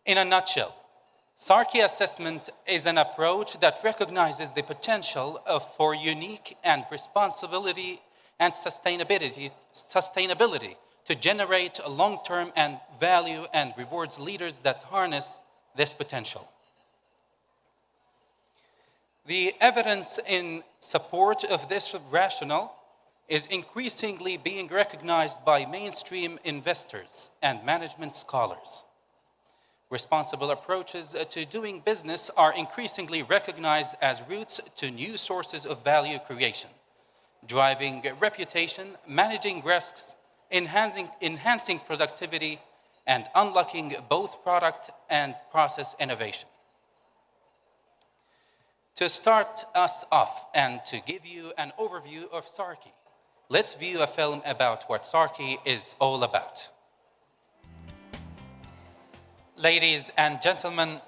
In a nutshell, SARCI assessment is an approach that recognizes the potential for unique and responsibility and sustainability to generate long-term and value and rewards leaders that harness this potential. The evidence in support of this rationale is increasingly being recognized by mainstream investors and management scholars. Responsible approaches to doing business are increasingly recognized as routes to new sources of value creation, driving reputation, managing risks, enhancing productivity, and unlocking both product and process innovation. To start us off and to give you an overview of SARCI, let's view a film about what SARCI is all about. Ladies and gentlemen,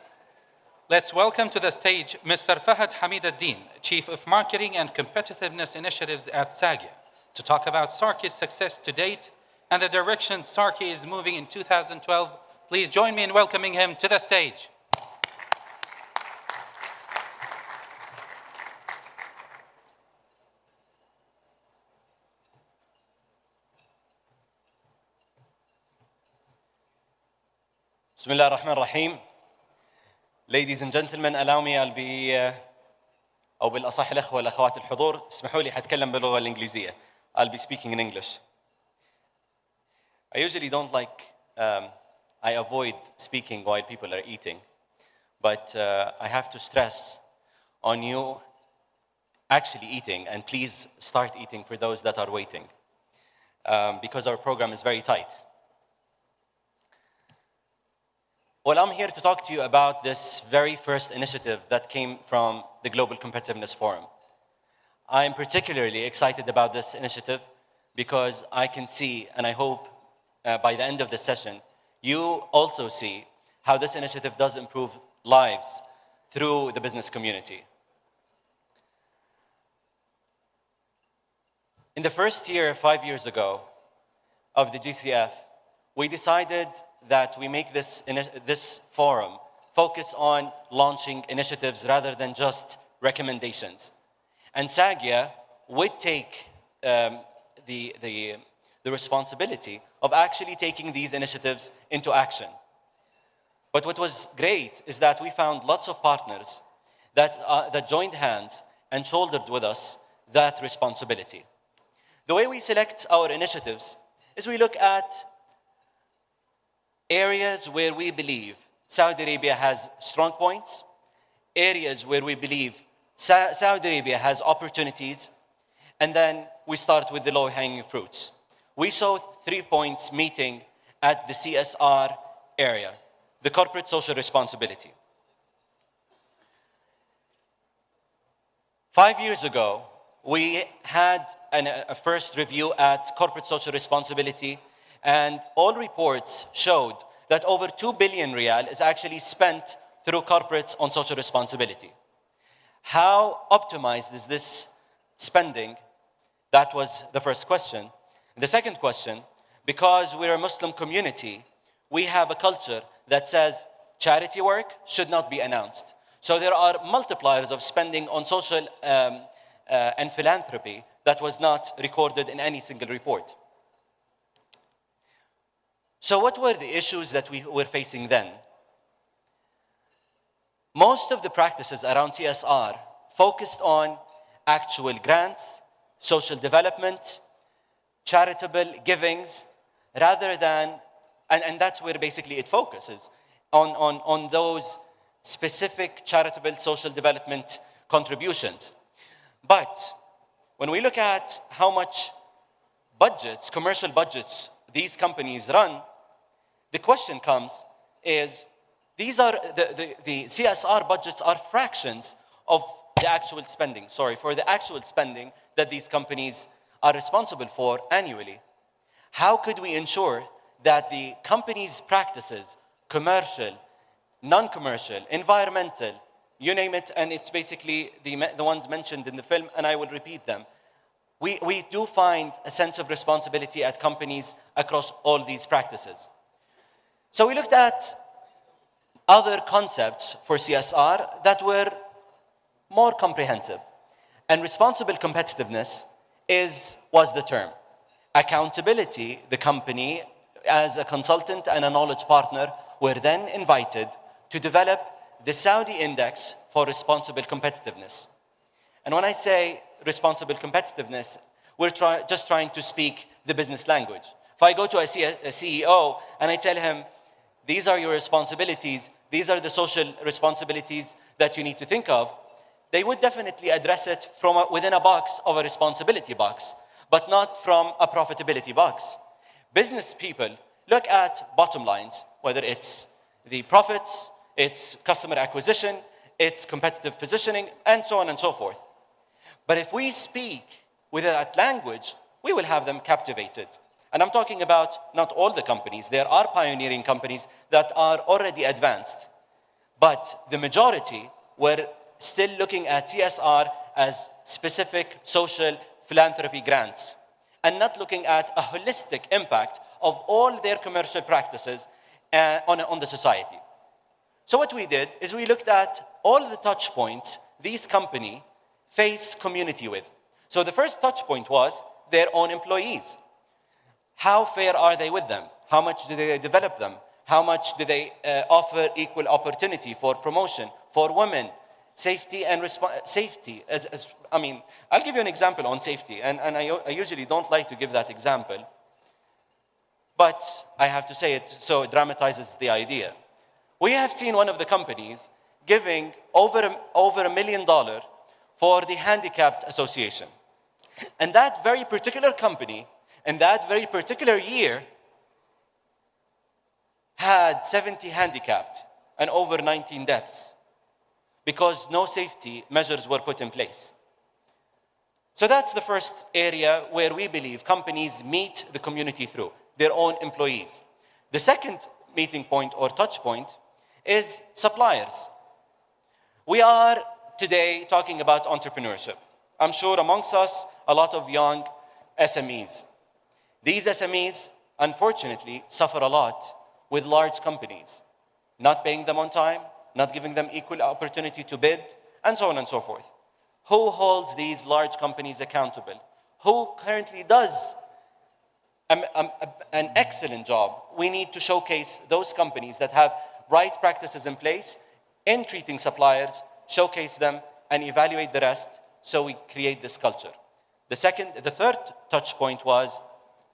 let's welcome to the stage Mr. Fahad Hamid Ad-Din, Chief of Marketing and Competitiveness Initiatives at SAGIA, to talk about SARCI's success to date and the direction SARCI is moving in 2012. Please join me in welcoming him to the stage. Bismillah ar-Rahman ar-Rahim. Ladies and gentlemen, allow me, I'll be أو بالأصح الأخوة والأخوات الحضور اسمحوا لي حتكلم باللغة الإنجليزية. I'll be speaking in English. I usually don't I avoid speaking while people are eating, but I have to stress on you actually eating, and please start eating for those that are waiting, because our program is very tight. Well, I'm here to talk to you about this very first initiative that came from the Global Competitiveness Forum. I'm particularly excited about this initiative because I can see, and I hope by the end of the session, you also see how this initiative does improve lives through the business community. In the first year, 5 years ago, of the GCF, we decided that we make this forum focus on launching initiatives rather than just recommendations. And SAGIA would take the responsibility of actually taking these initiatives into action. But what was great is that we found lots of partners that joined hands and shouldered with us that responsibility. The way we select our initiatives is we look at areas where we believe Saudi Arabia has strong points, areas where we believe Saudi Arabia has opportunities, and then we start with the low-hanging fruits. We saw 3 points meeting at the CSR area, the corporate social responsibility. 5 years ago, we had a first review at corporate social responsibility, and all reports showed that over 2 billion riyal is actually spent through corporates on social responsibility. How optimized is this spending? That was the first question. The second question, because we're a Muslim community, we have a culture that says charity work should not be announced. So there are multipliers of spending on social and philanthropy that was not recorded in any single report. So what were the issues that we were facing then? Most of the practices around CSR focused on actual grants, social development, charitable givings, rather than, and that's where basically it focuses, on those specific charitable social development contributions. But when we look at how much budgets, commercial budgets, these companies run, the question comes is, these are the CSR budgets are fractions of the actual spending, for the actual spending that these companies are responsible for annually. How could we ensure that the company's practices, commercial, non-commercial, environmental, you name it, and it's basically the ones mentioned in the film, and I will repeat them. We do find a sense of responsibility at companies across all these practices. So we looked at other concepts for CSR that were more comprehensive. And responsible competitiveness was the term. Accountability, the company, as a consultant and a knowledge partner, were then invited to develop the Saudi Index for Responsible Competitiveness. And when I say responsible competitiveness, we're just trying to speak the business language. If I go to a CEO and I tell him, these are your responsibilities, these are the social responsibilities that you need to think of, they would definitely address it from within a box of a responsibility box, but not from a profitability box. Business people look at bottom lines, whether it's the profits, it's customer acquisition, it's competitive positioning, and so on and so forth. But if we speak with that language, we will have them captivated. And I'm talking about not all the companies. There are pioneering companies that are already advanced. But the majority were still looking at CSR as specific social philanthropy grants and not looking at a holistic impact of all their commercial practices on the society. So what we did is we looked at all the touch points these companies face community with. So the first touch point was their own employees. How fair are they with them? How much do they develop them? How much do they offer equal opportunity for promotion, for women? Safety and safety. I'll give you an example on safety, and I usually don't like to give that example, but I have to say it so it dramatizes the idea. We have seen one of the companies giving over $1 million for the Handicapped Association. And that very particular company, in that very particular year, had 70 handicapped and over 19 deaths because no safety measures were put in place. So that's the first area where we believe companies meet the community through their own employees. The second meeting point or touch point is suppliers. We are today talking about entrepreneurship. I'm sure amongst us, a lot of young SMEs. These SMEs, unfortunately, suffer a lot with large companies, not paying them on time, not giving them equal opportunity to bid, and so on and so forth. Who holds these large companies accountable? Who currently does an excellent job? We need to showcase those companies that have right practices in place in treating suppliers, showcase them, and evaluate the rest so we create this culture. The third touch point was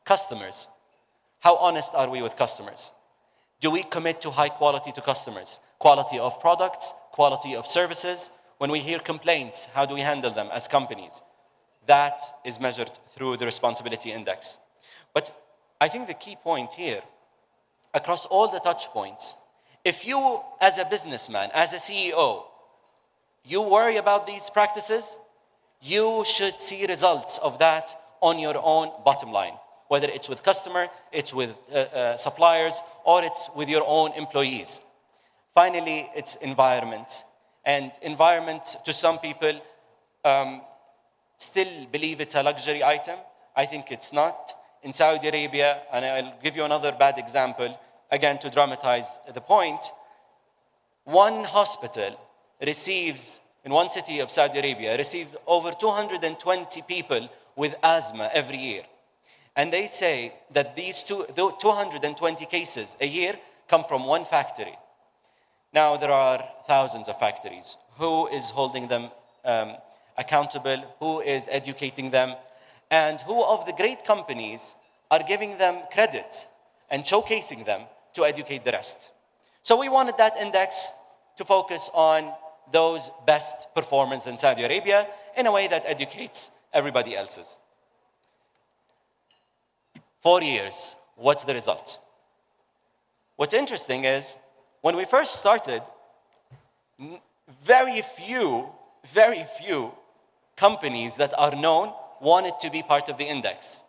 customers. How honest are we with customers? Do we commit to high quality to customers? Quality of products, quality of services. When we hear complaints, how do we handle them as companies? That is measured through the responsibility index. But I think the key point here, across all the touch points, if you as a businessman, as a CEO, you worry about these practices, you should see results of that on your own bottom line, whether it's with customer, it's with suppliers, or it's with your own employees. Finally, it's environment. And environment, to some people, still believe it's a luxury item. I think it's not. In Saudi Arabia, and I'll give you another bad example, again to dramatize the point, one hospital receives, in one city of Saudi Arabia, receives over 220 people with asthma every year. And they say that these 220 cases a year come from one factory. Now, there are thousands of factories. Who is holding them accountable? Who is educating them? And who of the great companies are giving them credit and showcasing them to educate the rest? So we wanted that index to focus on those best performers in Saudi Arabia in a way that educates everybody else's. 4 years, what's the result? What's interesting is, when we first started, very few companies that are known wanted to be part of the index.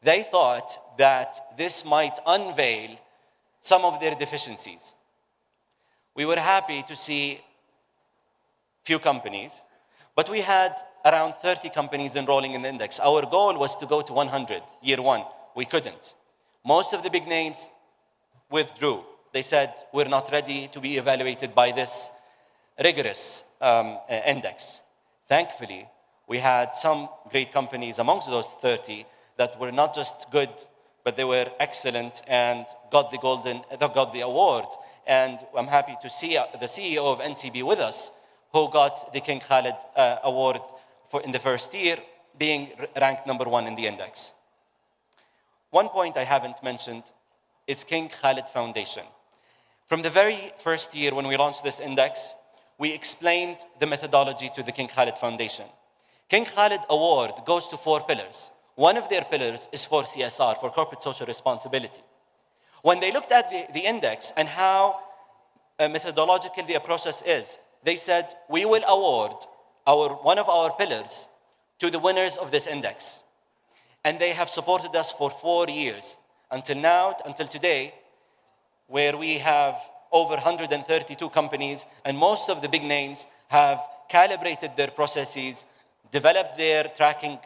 They thought that this might unveil some of their deficiencies. We were happy to see few companies, but we had around 30 companies enrolling in the index. Our goal was to go to 100, year one. We couldn't. Most of the big names withdrew they said, we're not ready to be evaluated by this rigorous index. Thankfully, we had some great companies amongst those 30 that were not just good, but they were excellent and got the award. And I'm happy to see the CEO of NCB with us, who got the King Khalid Award in the first year, being ranked #1 in the index. One point I haven't mentioned is King Khalid Foundation. From the very first year when we launched this index, we explained the methodology to the King Khalid Foundation. King Khalid Award goes to 4 pillars. One of their pillars is for CSR, for corporate social responsibility. When they looked at the index and how methodological the process is, they said, we will award one of our pillars to the winners of this index. And they have supported us for 4 years, until now, until today, where we have over 132 companies, and most of the big names have calibrated their processes, developed their tracking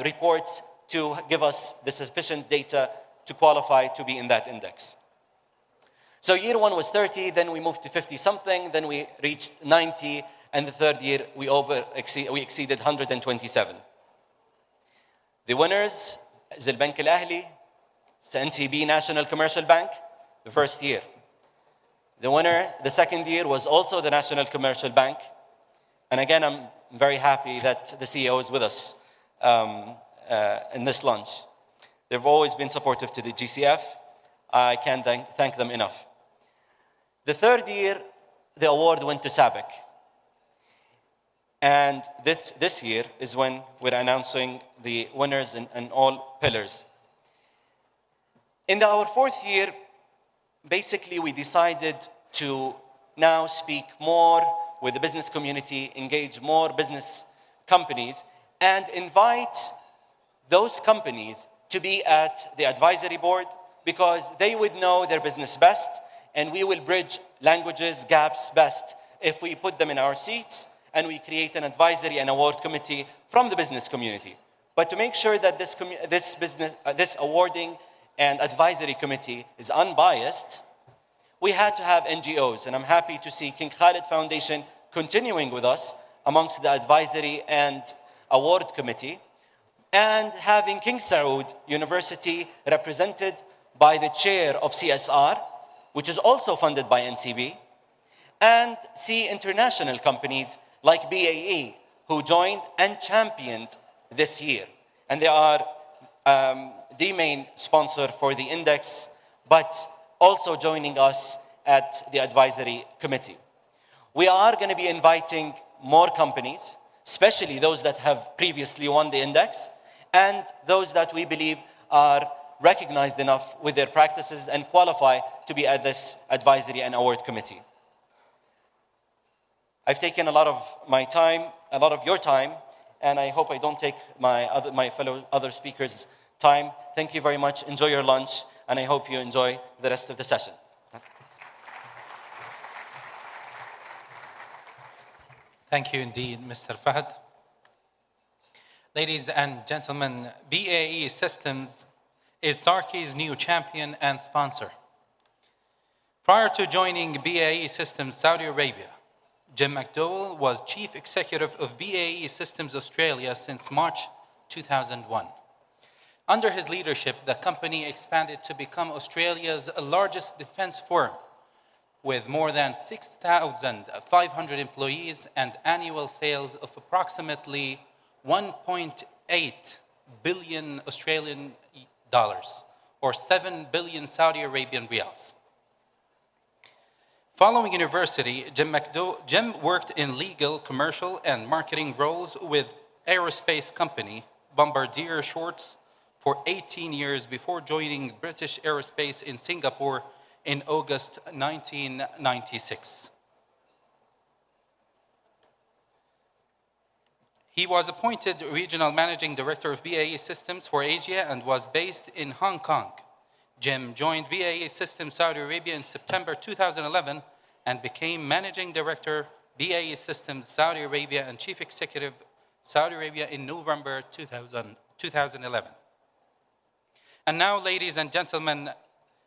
reports to give us the sufficient data to qualify to be in that index. So year 1 was 30, then we moved to 50-something, then we reached 90, and the third year we exceeded 127. The winners is the Bank Al-Ahli, NCB National Commercial Bank, the first year. The winner, the second year, was also the National Commercial Bank. And again, I'm very happy that the CEO is with us in this lunch. They've always been supportive to the GCF. I can't thank them enough. The third year, the award went to SABIC. And this year is when we're announcing the winners in all pillars. In our fourth year, basically we decided to now speak more with the business community, engage more business companies, and invite those companies to be at the advisory board, because they would know their business best, and we will bridge languages gaps best if we put them in our seats and we create an advisory and award committee from the business community. But to make sure that this awarding and advisory committee is unbiased, we had to have NGOs, and I'm happy to see King Khalid Foundation continuing with us amongst the advisory and award committee, and having King Saud University represented by the chair of CSR, which is also funded by NCB, and see international companies like BAE, who joined and championed this year. And they are the main sponsor for the index, but also joining us at the advisory committee. We are going to be inviting more companies, especially those that have previously won the index, and those that we believe are recognized enough with their practices and qualify to be at this advisory and award committee. I've taken a lot of my time, a lot of your time, and I hope I don't take my fellow other speakers' time. Thank you very much. Enjoy your lunch, and I hope you enjoy the rest of the session. Thank you indeed, Mr. Fahd. Ladies and gentlemen, BAE Systems is Sarki's new champion and sponsor. Prior to joining BAE Systems Saudi Arabia, Jim McDowell was Chief Executive of BAE Systems Australia since March 2001. Under his leadership, the company expanded to become Australia's largest defense firm, with more than 6,500 employees and annual sales of approximately 1.8 billion Australian dollars, or 7 billion Saudi Arabian riyals. Following university, Jim worked in legal, commercial, and marketing roles with aerospace company Bombardier Shorts for 18 years before joining British Aerospace in Singapore in August 1996. He was appointed Regional Managing Director of BAE Systems for Asia and was based in Hong Kong. Jim joined BAE Systems Saudi Arabia in September 2011 and became Managing Director, BAE Systems Saudi Arabia, and Chief Executive Saudi Arabia in November 2011. And now, ladies and gentlemen,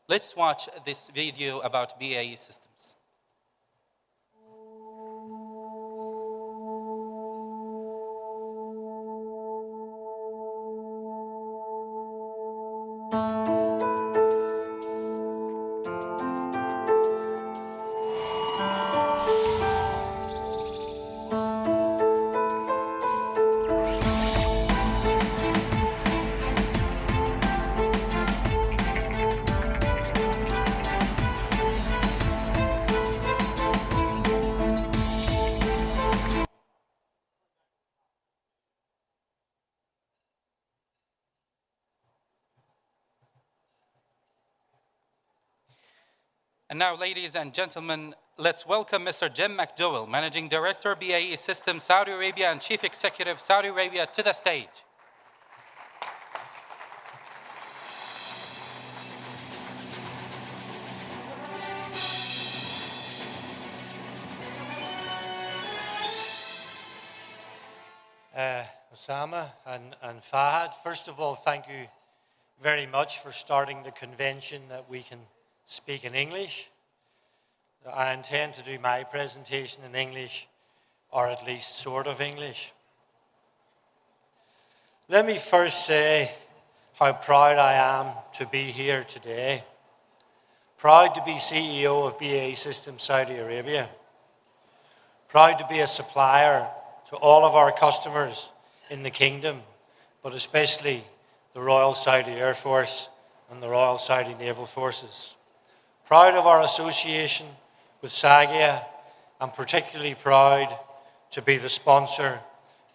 Let's watch this video about BAE Systems. And now, ladies and gentlemen, let's welcome Mr. Jim McDowell, Managing Director, BAE Systems, Saudi Arabia, and Chief Executive, Saudi Arabia, to the stage. Osama and Fahad, first of all, thank you very much for starting the convention that we can speak in English. I intend to do my presentation in English, or at least sort of English. Let me first say how proud I am to be here today. Proud to be CEO of BAE Systems Saudi Arabia. Proud to be a supplier to all of our customers in the kingdom, but especially the Royal Saudi Air Force and the Royal Saudi Naval Forces. Proud of our association with SAGIA, and particularly proud to be the sponsor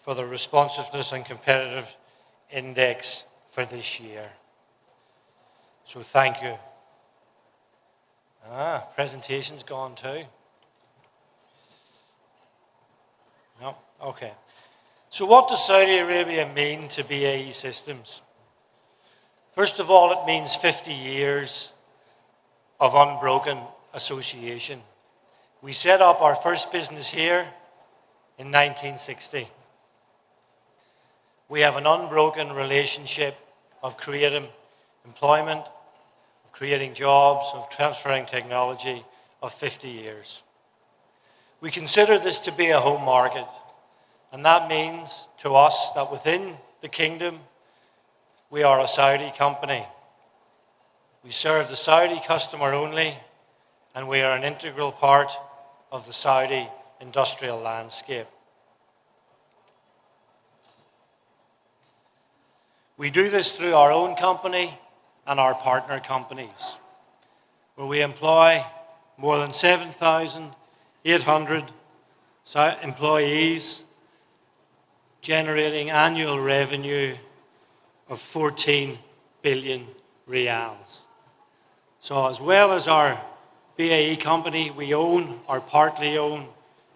for the Responsiveness and Competitive Index for this year. So thank you. Presentation's gone too. No, okay. So what does Saudi Arabia mean to BAE Systems? First of all, it means 50 years of unbroken association. We set up our first business here in 1960. We have an unbroken relationship of creating employment, of creating jobs, of transferring technology of 50 years. We consider this to be a home market, and that means to us that within the kingdom, we are a Saudi company. We serve the Saudi customer only, and we are an integral part of the Saudi industrial landscape. We do this through our own company and our partner companies, where we employ more than 7,800 employees, generating annual revenue of 14 billion riyals. So as well as our BAE company, we own or partly own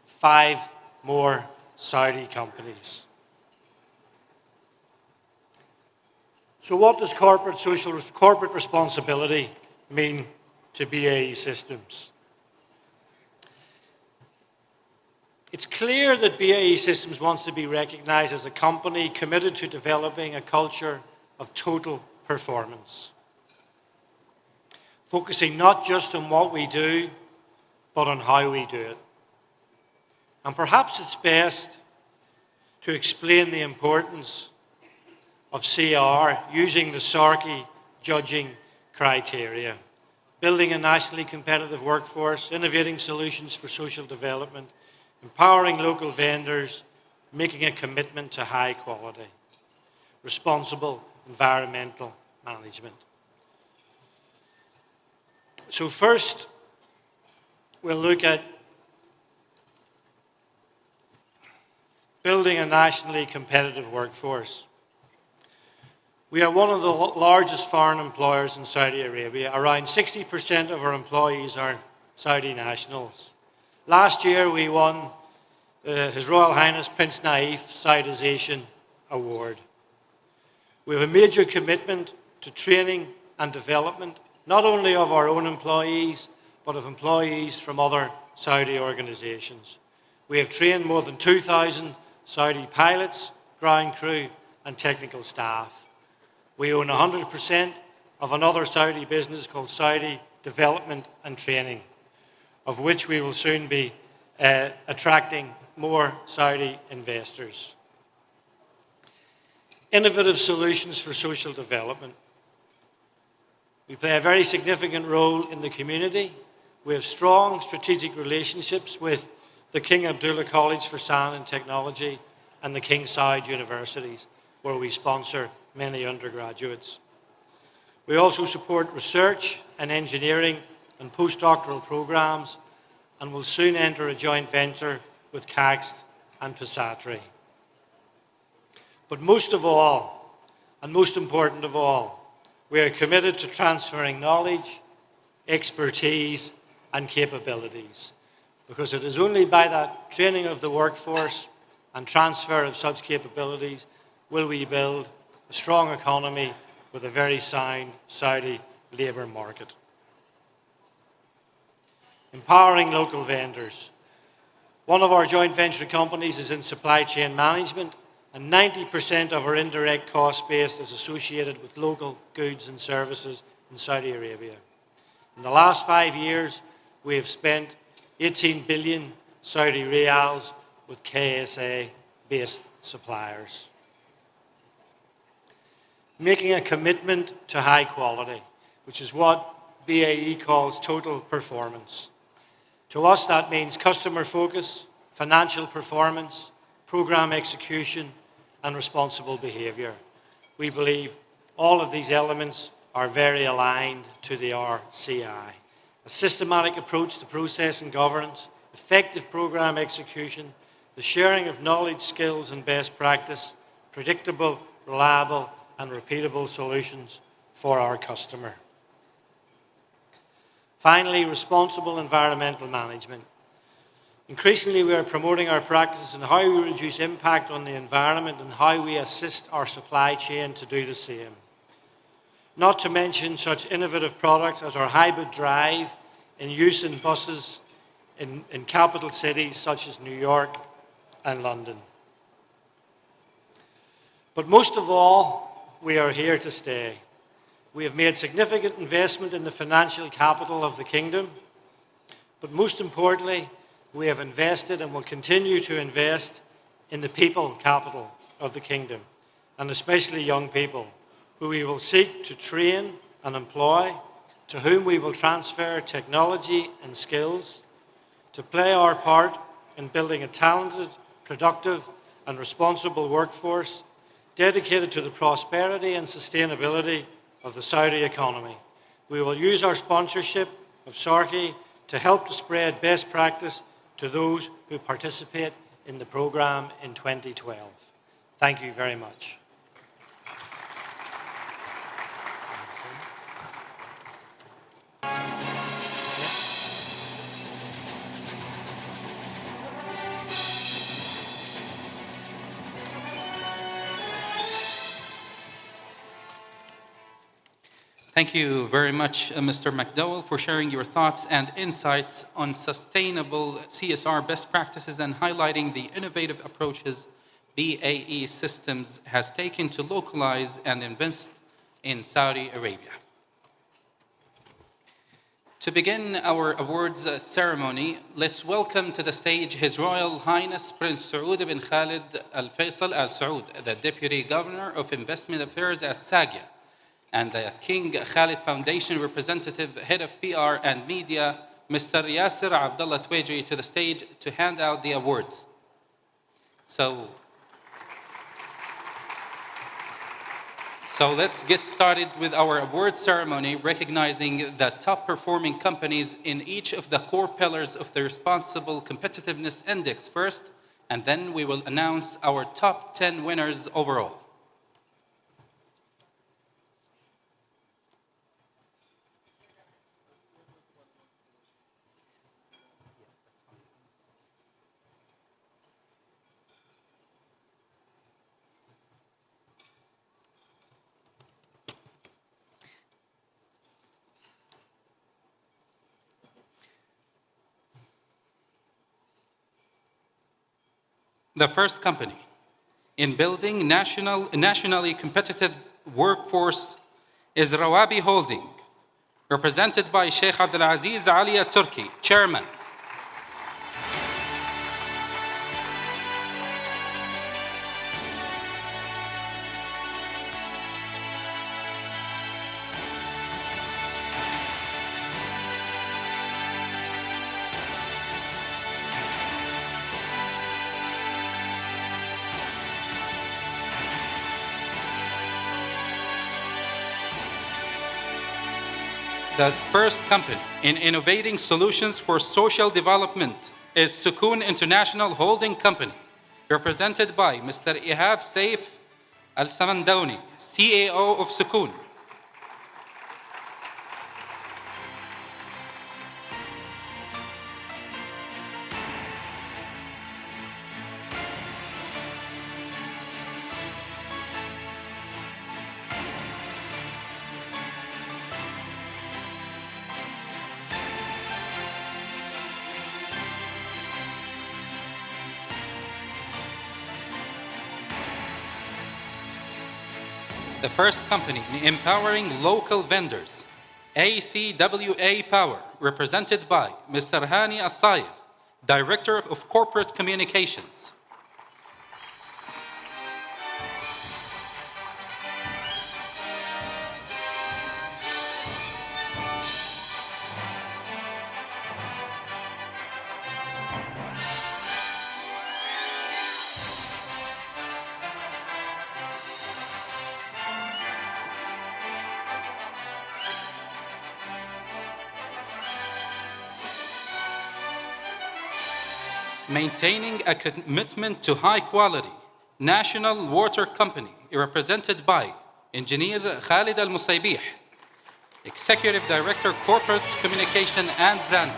5 more Saudi companies. So what does corporate responsibility mean to BAE Systems? It's clear that BAE Systems wants to be recognized as a company committed to developing a culture of total performance, focusing not just on what we do, but on how we do it. And perhaps it's best to explain the importance of CR using the SARCI judging criteria: building a nationally competitive workforce, innovating solutions for social development, empowering local vendors, making a commitment to high quality, responsible environmental management. So first, we'll look at building a nationally competitive workforce. We are one of the largest foreign employers in Saudi Arabia. Around 60% of our employees are Saudi nationals. Last year, we won His Royal Highness Prince Naif Saudization Award. We have a major commitment to training and development, not only of our own employees, but of employees from other Saudi organizations. We have trained more than 2,000 Saudi pilots, ground crew, and technical staff. We own 100% of another Saudi business called Saudi Development and Training, of which we will soon be attracting more Saudi investors. Innovative solutions for social development. We play a very significant role in the community. We have strong strategic relationships with the King Abdullah College for Science and Technology and the King Saud universities, where we sponsor many undergraduates. We also support research and engineering and postdoctoral programs, and will soon enter a joint venture with Caxt and Pisatri. But most of all, and most important of all, we are committed to transferring knowledge, expertise, and capabilities, because it is only by that training of the workforce and transfer of such capabilities will we build a strong economy with a very sound Saudi labour market. Empowering local vendors. One of our joint venture companies is in supply chain management, and 90% of our indirect cost base is associated with local goods and services in Saudi Arabia. In the last 5 years, we have spent 18 billion Saudi riyals with KSA-based suppliers. Making a commitment to high quality, which is what BAE calls total performance. To us, that means customer focus, financial performance, program execution, and responsible behaviour. We believe all of these elements are very aligned to the RCI. A systematic approach to process and governance, effective program execution, the sharing of knowledge, skills, and best practice, predictable, reliable, and repeatable solutions for our customer. Finally, responsible environmental management. Increasingly, we are promoting our practices in how we reduce impact on the environment and how we assist our supply chain to do the same. Not to mention such innovative products as our hybrid drive in use in buses in capital cities such as New York and London. But most of all, we are here to stay. We have made significant investment in the financial capital of the kingdom, but most importantly, we have invested and will continue to invest in the people capital of the kingdom, and especially young people, who we will seek to train and employ, to whom we will transfer technology and skills, to play our part in building a talented, productive, and responsible workforce dedicated to the prosperity and sustainability of the Saudi economy. We will use our sponsorship of SARCI to help to spread best practice to those who participate in the programme in 2012. Thank you very much. Thank you very much, Mr. McDowell, for sharing your thoughts and insights on sustainable CSR best practices and highlighting the innovative approaches BAE Systems has taken to localize and invest in Saudi Arabia. To begin our awards ceremony, let's welcome to the stage His Royal Highness Prince Saud bin Khalid Al Faisal Al Saud, the Deputy Governor of Investment Affairs at SAGIA, and the King Khalid Foundation representative, head of PR and media, Mr. Yasser Abdullah Tweji, to the stage to hand out the awards. So let's get started with our award ceremony, recognizing the top performing companies in each of the core pillars of the Responsible Competitiveness Index first, and then we will announce our top 10 winners overall. The first company in building nationally competitive workforce is Rawabi Holding, represented by Sheikh Abdulaziz Ali Turki, Chairman. The first company in innovating solutions for social development is Sukoon International Holding Company, represented by Mr. Ihab Saif Al-Samandauni, CAO of Sukoon. The first company in empowering local vendors, ACWA Power, represented by Mr. Hani Asayef, Director of Corporate Communications. Maintaining a commitment to high quality, National Water Company, represented by Engineer Khalid Al-Musaybih, Executive Director, Corporate Communication and Branding.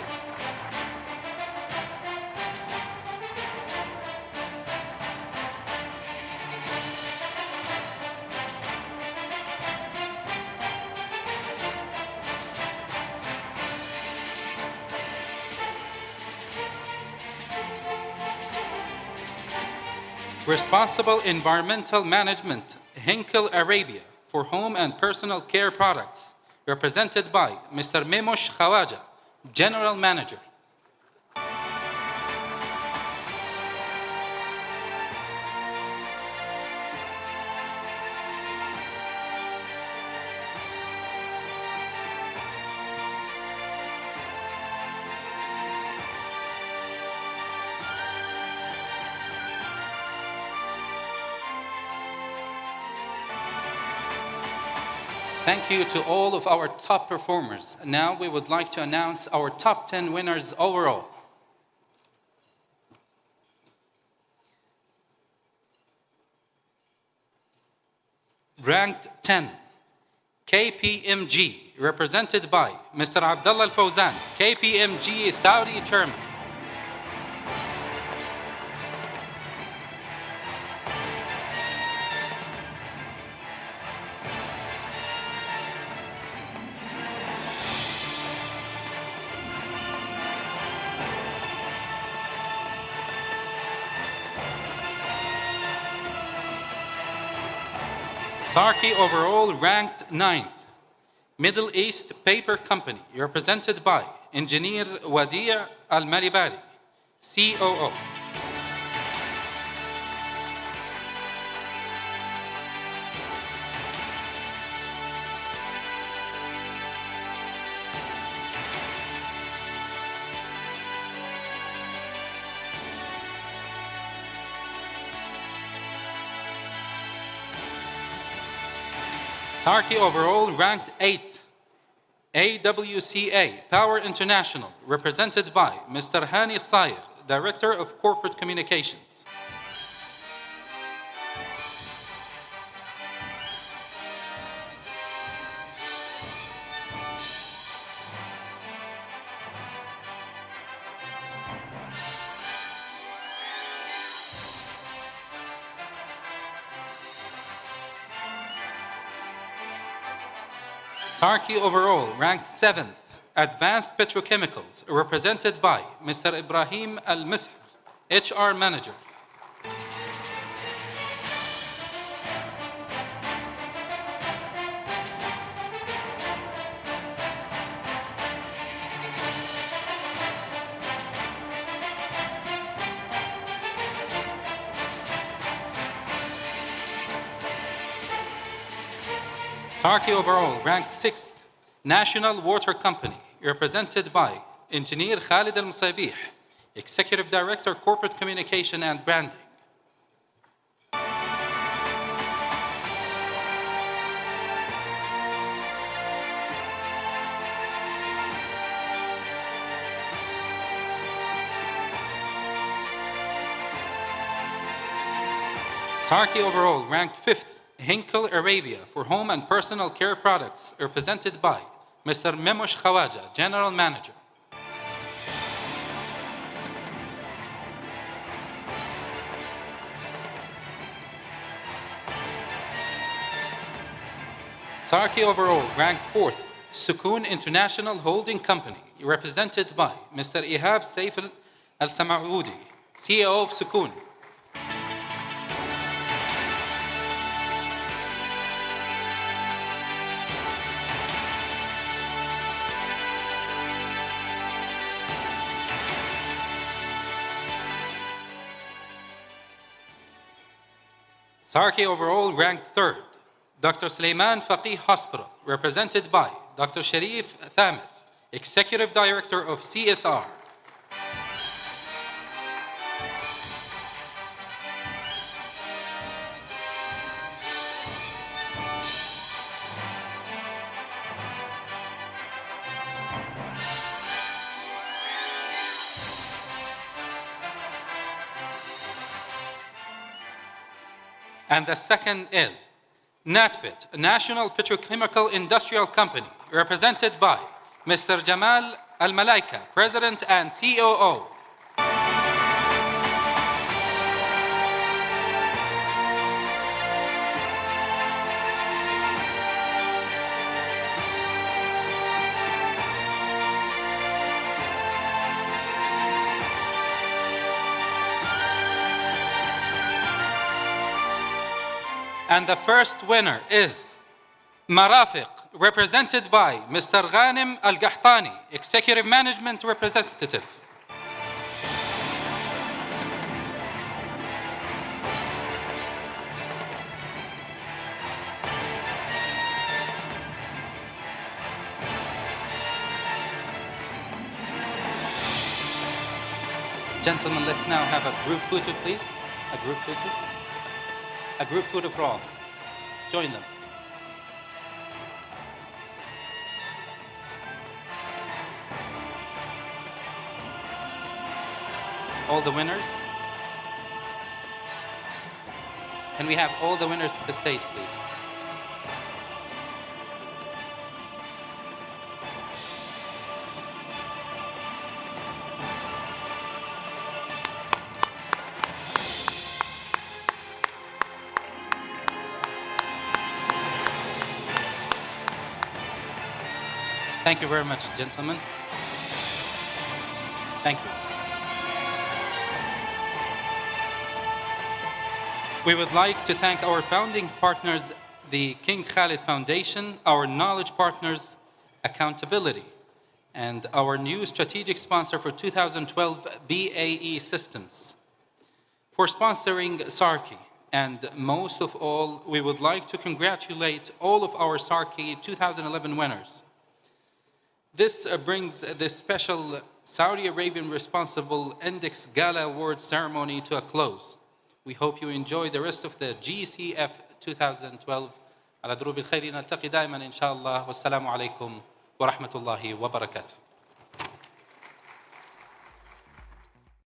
Responsible Environmental Management, Henkel Arabia, for home and personal care products, represented by Mr. Memosh Khawaja, General Manager. Thank you to all of our top performers. Now we would like to announce our top 10 winners overall. Ranked 10, KPMG, represented by Mr. Abdullah Al-Fawzan, KPMG Saudi Chairman. Sarki overall ranked 9th. Middle East Paper Company, represented by Engineer Wadi' Al-Malibari, COO. Sarki overall ranked 8th. AWCA Power International, represented by Mr. Hani Sayer, Director of Corporate Communications. Sarki overall ranked 7th. Advanced Petrochemicals, represented by Mr. Ibrahim Al-Misr, HR Manager. Sarki overall ranked 6th National Water Company, represented by Engineer Khalid Al-Musaybih, Executive Director, Corporate Communication and Branding. Sarki overall ranked 5th Henkel Arabia for home and personal care products, represented by Mr. Memosh Khawaja, General Manager. Sarki overall ranked 4th Sukoon International Holding Company, represented by Mr. Ihab Saif Al-Samaoudi, CEO of Sukoon. Sarki overall ranked 3rd, Dr. Suleiman Faqih Hospital, represented by Dr. Sharif Thamir, Executive Director of CSR. And the second is NatPet, a National Petrochemical Industrial Company, represented by Mr. Jamal Al-Malaika, President and COO. And the first winner is Marafiq, represented by Mr. Ghanim Al-Gahtani, Executive Management Representative. Gentlemen, let's now have a group photo, please. A group photo. A group photo for all. Join them. All the winners. Can we have all the winners to the stage, please? Thank you very much, gentlemen. Thank you. We would like to thank our founding partners, the King Khalid Foundation, our knowledge partners, Accountability, and our new strategic sponsor for 2012, BAE Systems, for sponsoring Sarki. And most of all, we would like to congratulate all of our Sarki 2011 winners. This brings the special Saudi Arabian Responsible Index Gala Awards ceremony to a close. We hope you enjoy the rest of the GCF 2012. على دروب الخير نلتقي دائما إن شاء الله والسلام عليكم ورحمة الله وبركاته.